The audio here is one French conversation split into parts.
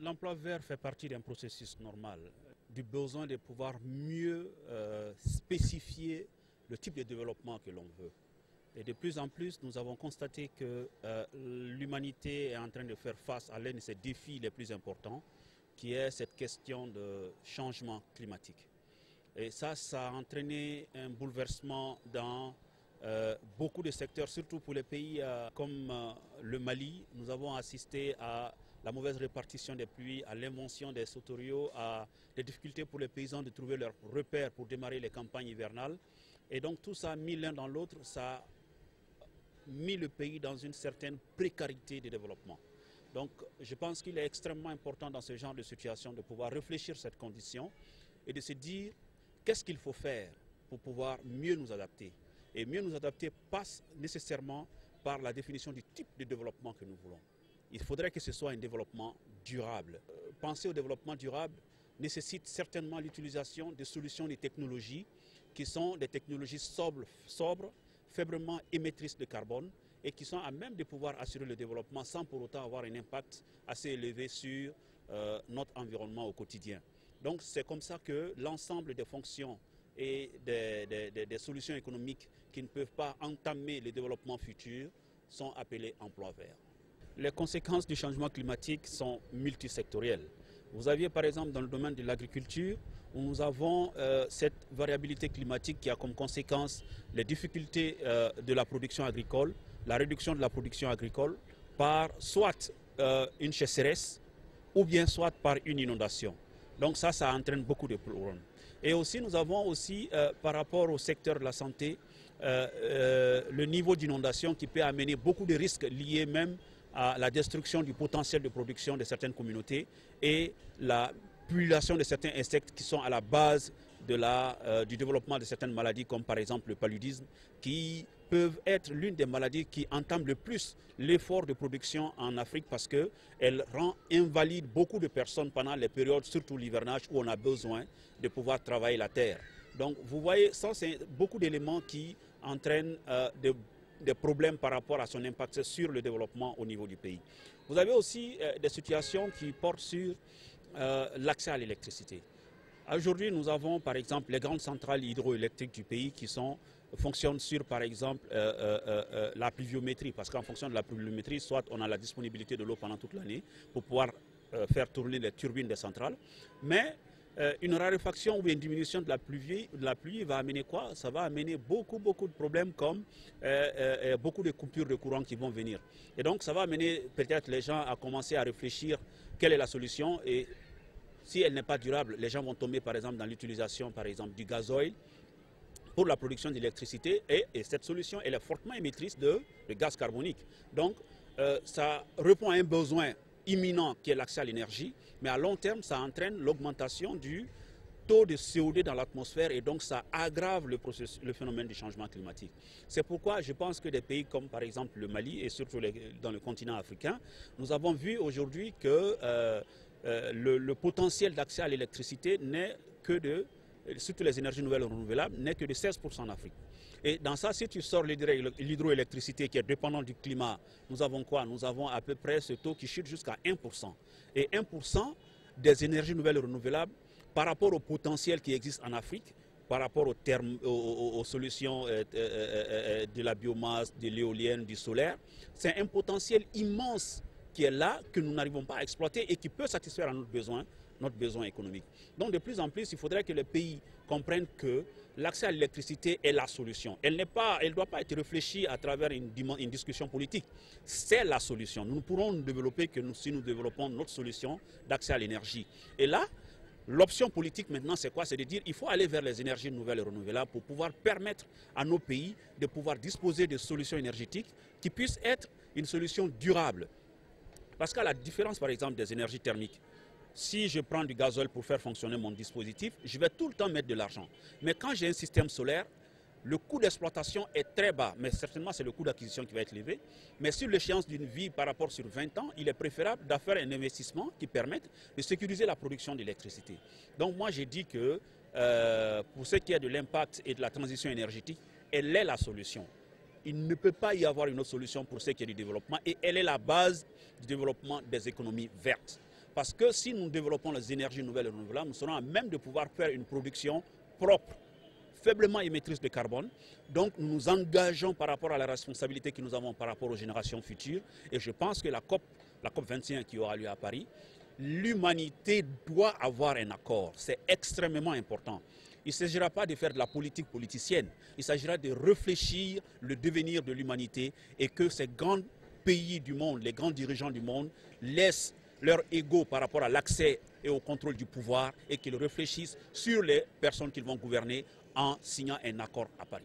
L'emploi vert fait partie d'un processus normal, du besoin de pouvoir mieux spécifier le type de développement que l'on veut. Et de plus en plus, nous avons constaté que l'humanité est en train de faire face à l'un de ses défis les plus importants, qui est cette question de changement climatique. Et ça a entraîné un bouleversement dans beaucoup de secteurs, surtout pour les pays comme le Mali. Nous avons assisté à la mauvaise répartition des pluies, à l'invention des sauteriaux, à des difficultés pour les paysans de trouver leurs repères pour démarrer les campagnes hivernales. Et donc tout ça mis l'un dans l'autre, ça a mis le pays dans une certaine précarité de développement. Donc je pense qu'il est extrêmement important dans ce genre de situation de pouvoir réfléchir à cette condition et de se dire qu'est-ce qu'il faut faire pour pouvoir mieux nous adapter. Et mieux nous adapter passe nécessairement par la définition du type de développement que nous voulons. Il faudrait que ce soit un développement durable. Penser au développement durable nécessite certainement l'utilisation de solutions de technologies qui sont des technologies sobres, faiblement émettrices de carbone et qui sont à même de pouvoir assurer le développement sans pour autant avoir un impact assez élevé sur notre environnement au quotidien. Donc c'est comme ça que l'ensemble des fonctions et des solutions économiques qui ne peuvent pas entamer le développement futur sont appelées emploi vert. Les conséquences du changement climatique sont multisectorielles. Vous aviez par exemple dans le domaine de l'agriculture, où nous avons cette variabilité climatique qui a comme conséquence les difficultés de la production agricole, la réduction de la production agricole par soit une sécheresse ou bien soit par une inondation. Donc ça entraîne beaucoup de problèmes. Et aussi nous avons aussi par rapport au secteur de la santé, le niveau d'inondation qui peut amener beaucoup de risques liés même à la destruction du potentiel de production de certaines communautés et la pullulation de certains insectes qui sont à la base du développement de certaines maladies comme par exemple le paludisme qui peuvent être l'une des maladies qui entament le plus l'effort de production en Afrique parce qu'elle rend invalide beaucoup de personnes pendant les périodes, surtout l'hivernage, où on a besoin de pouvoir travailler la terre. Donc vous voyez, ça c'est beaucoup d'éléments qui entraînent des problèmes par rapport à son impact sur le développement au niveau du pays. Vous avez aussi des situations qui portent sur l'accès à l'électricité. Aujourd'hui, nous avons par exemple les grandes centrales hydroélectriques du pays qui fonctionnent sur par exemple la pluviométrie, parce qu'en fonction de la pluviométrie, soit on a la disponibilité de l'eau pendant toute l'année pour pouvoir faire tourner les turbines des centrales, mais une raréfaction ou une diminution de la pluie va amener quoi? Ça va amener beaucoup de problèmes comme beaucoup de coupures de courant qui vont venir. Et donc ça va amener peut-être les gens à commencer à réfléchir quelle est la solution et si elle n'est pas durable, les gens vont tomber par exemple dans l'utilisation par exemple du gazoil pour la production d'électricité et cette solution elle est fortement émettrice de gaz carbonique. Donc ça répond à un besoin imminent qui est l'accès à l'énergie, mais à long terme, ça entraîne l'augmentation du taux de CO2 dans l'atmosphère et donc ça aggrave le phénomène du changement climatique. C'est pourquoi je pense que des pays comme par exemple le Mali et surtout dans le continent africain, nous avons vu aujourd'hui que le potentiel d'accès à l'électricité n'est que surtout les énergies nouvelles renouvelables, n'est que de 16% en Afrique. Et dans ça, si tu sors l'hydroélectricité qui est dépendante du climat, nous avons quoi? Nous avons à peu près ce taux qui chute jusqu'à 1%. Et 1% des énergies nouvelles renouvelables par rapport au potentiel qui existe en Afrique, par rapport aux solutions de la biomasse, de l'éolienne, du solaire, c'est un potentiel immense qui est là, que nous n'arrivons pas à exploiter et qui peut satisfaire à notre besoin économique. Donc de plus en plus, il faudrait que les pays comprennent que l'accès à l'électricité est la solution. Elle ne doit pas être réfléchie à travers une discussion politique. C'est la solution. Nous ne pourrons nous développer que si nous développons notre solution d'accès à l'énergie. Et là, l'option politique maintenant, c'est quoi? C'est de dire qu'il faut aller vers les énergies nouvelles et renouvelables pour pouvoir permettre à nos pays de pouvoir disposer de solutions énergétiques qui puissent être une solution durable. Parce qu'à la différence, par exemple, des énergies thermiques, si je prends du gazole pour faire fonctionner mon dispositif, je vais tout le temps mettre de l'argent. Mais quand j'ai un système solaire, le coût d'exploitation est très bas, mais certainement c'est le coût d'acquisition qui va être élevé. Mais sur l'échéance d'une vie par rapport sur 20 ans, il est préférable de faire un investissement qui permette de sécuriser la production d'électricité. Donc moi j'ai dit que pour ce qui est de l'impact et de la transition énergétique, elle est la solution. Il ne peut pas y avoir une autre solution pour ce qui est du développement et elle est la base du développement des économies vertes. Parce que si nous développons les énergies nouvelles et renouvelables, nous serons à même de pouvoir faire une production propre, faiblement émettrice de carbone. Donc nous nous engageons par rapport à la responsabilité que nous avons par rapport aux générations futures. Et je pense que la COP 21 qui aura lieu à Paris, l'humanité doit avoir un accord. C'est extrêmement important. Il ne s'agira pas de faire de la politique politicienne. Il s'agira de réfléchir le devenir de l'humanité et que ces grands pays du monde, les grands dirigeants du monde, laissent leur ego par rapport à l'accès et au contrôle du pouvoir et qu'ils réfléchissent sur les personnes qu'ils vont gouverner en signant un accord à Paris.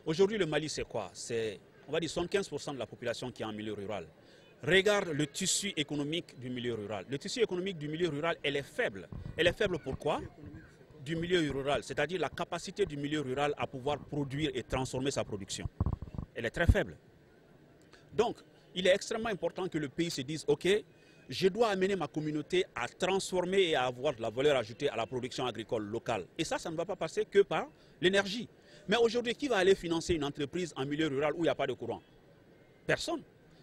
Aujourd'hui, le Mali, c'est quoi? C'est, on va dire, 75% de la population qui est en milieu rural. Regarde le tissu économique du milieu rural. Le tissu économique du milieu rural, elle est faible. Elle est faible pourquoi? Du milieu rural, c'est-à-dire la capacité du milieu rural à pouvoir produire et transformer sa production. Elle est très faible. Donc, il est extrêmement important que le pays se dise, OK, je dois amener ma communauté à transformer et à avoir de la valeur ajoutée à la production agricole locale. Et ça ne va pas passer que par l'énergie. Mais aujourd'hui, qui va aller financer une entreprise en milieu rural où il n'y a pas de courant? Personne.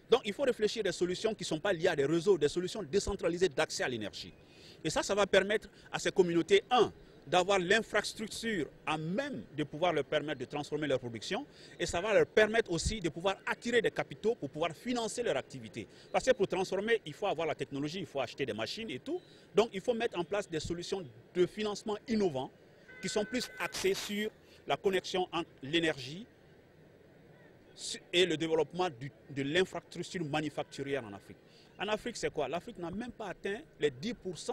Donc, il faut réfléchir à des solutions qui ne sont pas liées à des réseaux, des solutions décentralisées d'accès à l'énergie. Et ça va permettre à ces communautés, d'avoir l'infrastructure à même de pouvoir leur permettre de transformer leur production et ça va leur permettre aussi de pouvoir attirer des capitaux pour pouvoir financer leur activité. Parce que pour transformer, il faut avoir la technologie, il faut acheter des machines et tout. Donc il faut mettre en place des solutions de financement innovants qui sont plus axées sur la connexion entre l'énergie et le développement de l'infrastructure manufacturière en Afrique. En Afrique, c'est quoi? L'Afrique n'a même pas atteint les 10%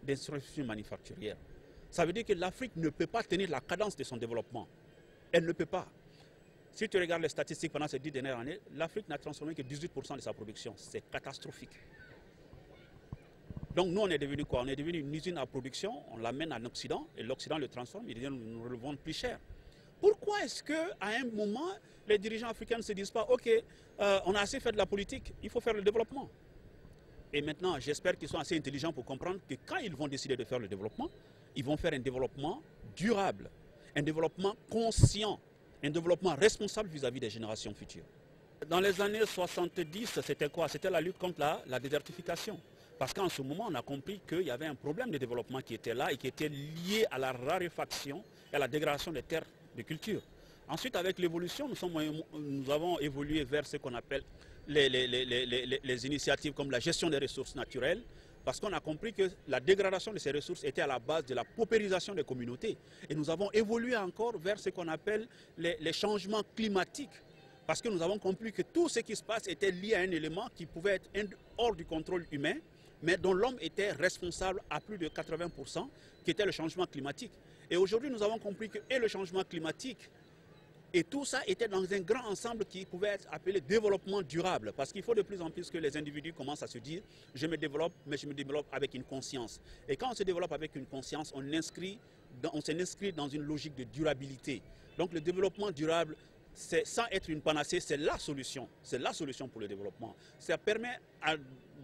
d'infrastructures manufacturières. Ça veut dire que l'Afrique ne peut pas tenir la cadence de son développement. Elle ne peut pas. Si tu regardes les statistiques pendant ces 10 dernières années, l'Afrique n'a transformé que 18% de sa production. C'est catastrophique. Donc nous, on est devenu quoi? On est devenu une usine à production, on l'amène en Occident, et l'Occident le transforme, et nous le vendent plus cher. Pourquoi est-ce qu'à un moment, les dirigeants africains ne se disent pas, OK, on a assez fait de la politique, il faut faire le développement. Et maintenant, j'espère qu'ils sont assez intelligents pour comprendre que quand ils vont décider de faire le développement, ils vont faire un développement durable, un développement conscient, un développement responsable vis-à-vis des générations futures. Dans les années 70, c'était quoi? C'était la lutte contre la désertification. Parce qu'en ce moment, on a compris qu'il y avait un problème de développement qui était là et qui était lié à la raréfaction et à la dégradation des terres de culture. Ensuite, avec l'évolution, nous avons évolué vers ce qu'on appelle les initiatives comme la gestion des ressources naturelles, parce qu'on a compris que la dégradation de ces ressources était à la base de la paupérisation des communautés. Et nous avons évolué encore vers ce qu'on appelle les changements climatiques, parce que nous avons compris que tout ce qui se passe était lié à un élément qui pouvait être hors du contrôle humain, mais dont l'homme était responsable à plus de 80%, qui était le changement climatique. Et aujourd'hui, nous avons compris que le changement climatique et tout ça était dans un grand ensemble qui pouvait être appelé développement durable. Parce qu'il faut de plus en plus que les individus commencent à se dire « je me développe, mais je me développe avec une conscience ». Et quand on se développe avec une conscience, on s'inscrit dans une logique de durabilité. Donc le développement durable, sans être une panacée, c'est la solution. C'est la solution pour le développement. Ça permet à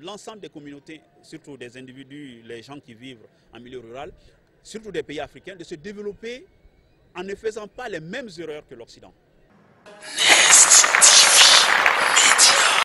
l'ensemble des communautés, surtout des individus, les gens qui vivent en milieu rural, surtout des pays africains, de se développer en ne faisant pas les mêmes erreurs que l'Occident.